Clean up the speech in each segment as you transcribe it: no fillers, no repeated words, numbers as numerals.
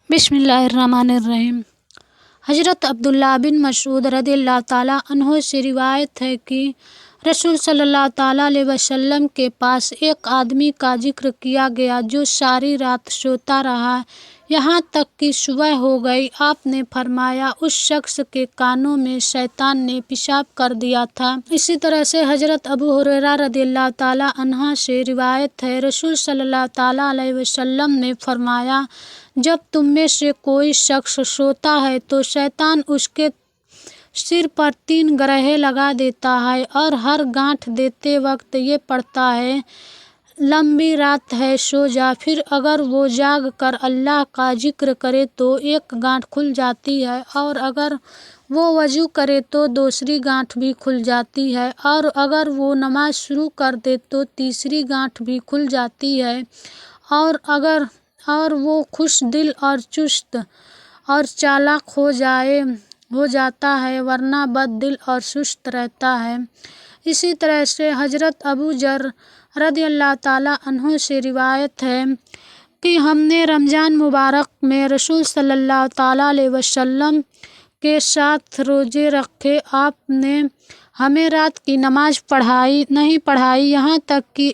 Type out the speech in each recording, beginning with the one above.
बिस्मिल्लाहिर्रहमानिर्रहीम। हज़रत अब्दुल्लाह बिन मसऊद रज़ियल्लाहु ताला अन्हु से रिवायत है कि रसूल सल्लल्लाहु ताला अलैहि वसल्लम के पास एक आदमी का जिक्र किया गया जो सारी रात सोता रहा यहाँ तक कि सुबह हो गई। आपने फरमाया, उस शख्स के कानों में शैतान ने पेशाब कर दिया था। इसी तरह से हज़रत अबू हुरैरा रज़ियल्लाहु ताला अन्हा से रिवायत है, रसूल सल्लल्लाहु ताला अलैहि वसल्लम ने फरमाया, जब तुम में से कोई शख्स सोता है तो शैतान उसके सिर पर 3 ग्रहे लगा देता है और हर गांठ देते वक्त ये पढ़ता है, लंबी रात है सो जा। फिर अगर वो जाग कर अल्लाह का जिक्र करे तो एक गांठ खुल जाती है और अगर वो वजू करे तो दूसरी गांठ भी खुल जाती है और अगर वो नमाज शुरू कर दे तो तीसरी गांठ भी खुल जाती है और वो खुश दिल और चुस्त और चालाक हो जाता है, वरना बददिल और सुस्त रहता है। इसी तरह से हज़रत अबू जर रज़ियल्लाहु ताला अन्हु से रिवायत है कि हमने रमज़ान मुबारक में रसूल सल्लल्लाहु ताला अलैहि वसल्लम के साथ रोज़े रखे। आपने हमें रात की नमाज नहीं पढ़ाई यहाँ तक कि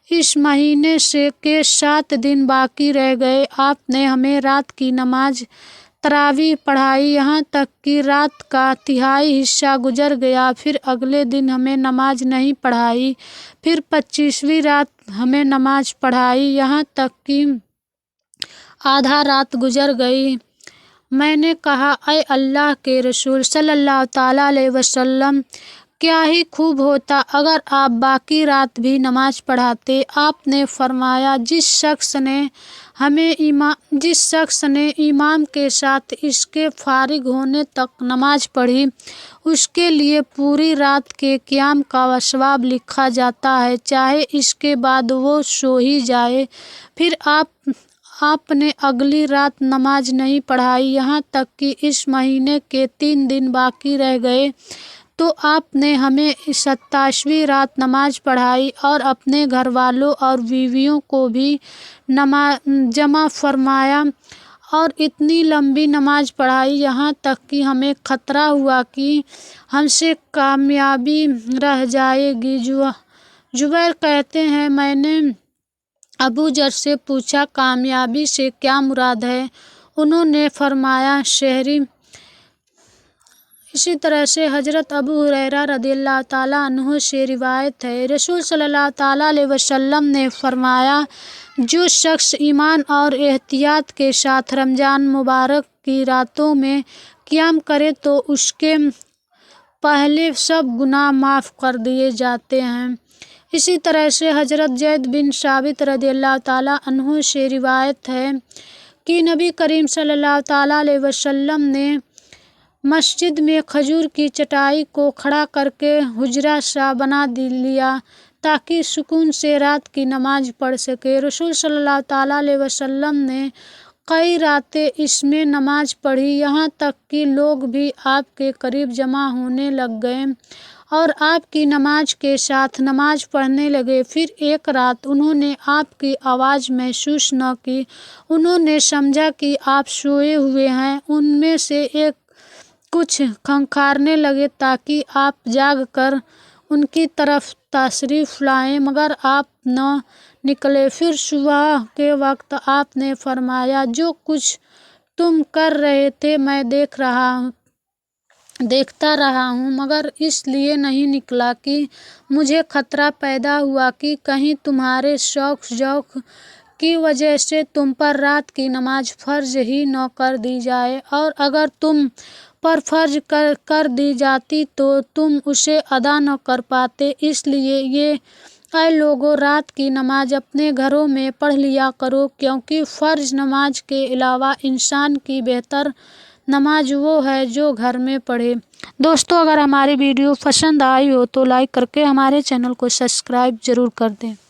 इस महीने के 7 दिन बाकी रह गए। आपने हमें रात की नमाज तरावीह पढ़ाई यहाँ तक कि रात का तिहाई हिस्सा गुजर गया। फिर अगले दिन हमें नमाज नहीं पढ़ाई। फिर 25वीं रात हमें नमाज पढ़ाई यहाँ तक कि आधा रात गुजर गई। मैंने कहा, ऐ अल्लाह के रसूल सल्लल्लाहु ताला अलैहि वसल्लम, क्या ही खूब होता अगर आप बाकी रात भी नमाज पढ़ाते। आपने फरमाया, जिस शख्स ने इमाम के साथ इसके फारिग होने तक नमाज पढ़ी, उसके लिए पूरी रात के क़ियाम का सवाब लिखा जाता है, चाहे इसके बाद वो सो ही जाए। फिर आपने अगली रात नमाज नहीं पढ़ाई यहाँ तक कि इस महीने के 3 दिन बाकी रह गए तो आपने हमें 27वीं रात नमाज पढ़ाई और अपने घर वालों और बीवियों को भी जमा फरमाया और इतनी लंबी नमाज पढ़ाई यहाँ तक कि हमें खतरा हुआ कि हमसे कामयाबी रह जाएगी। जुबैर कहते हैं, मैंने अबू जर से पूछा, कामयाबी से क्या मुराद है? उन्होंने फरमाया, शहरी। इसी तरह से हज़रत अबू हुरैरा रज़ियल्लाहु ताला अन्हु से रिवायत है, रसूल सल्लल्लाहु ताला अलैहि वसल्लम ने फरमाया, जो शख्स ईमान और एहतियात के साथ रमज़ान मुबारक की रातों में क़ियाम करे तो उसके पहले सब गुनाह माफ़ कर दिए जाते हैं। इसी तरह से हज़रत ज़ैद बिन साबित रज़ियल्लाहु ताला अन्हु से रिवायत है कि नबी करीम सल्लल्लाहु ताला अलैहि वसल्लम ने मस्जिद में खजूर की चटाई को खड़ा करके हुजरा सा बना लिया ताकि सुकून से रात की नमाज पढ़ सके। रसूल सल्लल्लाहु ताला अलैहि वसल्लम ने कई रातें इसमें नमाज पढ़ी, यहाँ तक कि लोग भी आपके करीब जमा होने लग गए और आपकी नमाज के साथ नमाज पढ़ने लगे। फिर एक रात उन्होंने आपकी आवाज़ महसूस न की। उन्होंने समझा कि आप सोए हुए हैं। उनमें से एक कुछ खंखारने लगे ताकि आप जाग कर उनकी तरफ तशरीफ़ लाएं, मगर आप न निकले। फिर सुबह के वक्त आपने फरमाया, जो कुछ तुम कर रहे थे मैं देखता रहा हूँ, मगर इसलिए नहीं निकला कि मुझे खतरा पैदा हुआ कि कहीं तुम्हारे शौक ज़ौक़ की वजह से तुम पर रात की नमाज फ़र्ज ही न कर दी जाए, और अगर तुम पर फ़र्ज कर दी जाती तो तुम उसे अदा न कर पाते। इसलिए ऐ लोगों, रात की नमाज अपने घरों में पढ़ लिया करो, क्योंकि फ़र्ज नमाज के अलावा इंसान की बेहतर नमाज वो है जो घर में पढ़े। दोस्तों, अगर हमारी वीडियो पसंद आई हो तो लाइक करके हमारे चैनल को सब्सक्राइब ज़रूर कर दें।